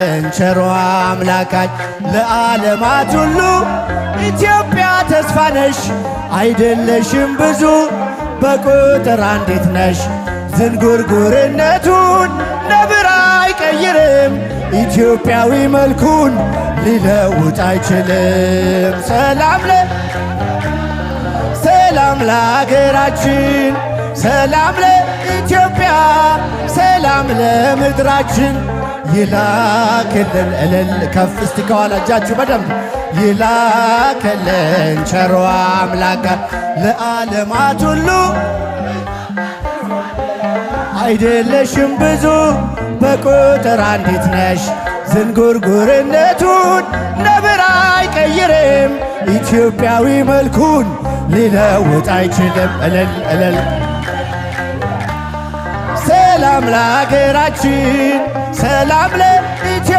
እንቸሮ አምላካች ለዓለማት ሁሉ ኢትዮጵያ ተስፋ ነሽ አይደለሽም ብዙ በቁጥር አንዲት ነሽ ዝንጉርጉርነቱን ነብር አይቀይርም ኢትዮጵያዊ መልኩን ሊለውጥ አይችልም። ሰላም ለሀገራችን ሰላም ለኢትዮጵያ ሰላም ለምድራችን ይላክልን እልል ከፍ እስቲ ከኋላ እጃችሁ በደንብ ይላክልን ቸሮ አምላክ ለዓለማት ሁሉ አይደለሽም ብዙ በቁጥር አንዲት ነሽ ዝንጉርጉርነቱን ነብር አይቀይርም ኢትዮጵያዊ መልኩን ሊለውጥ አይችልም። እልል እልል ሰላም ለሀገራችን ሰላም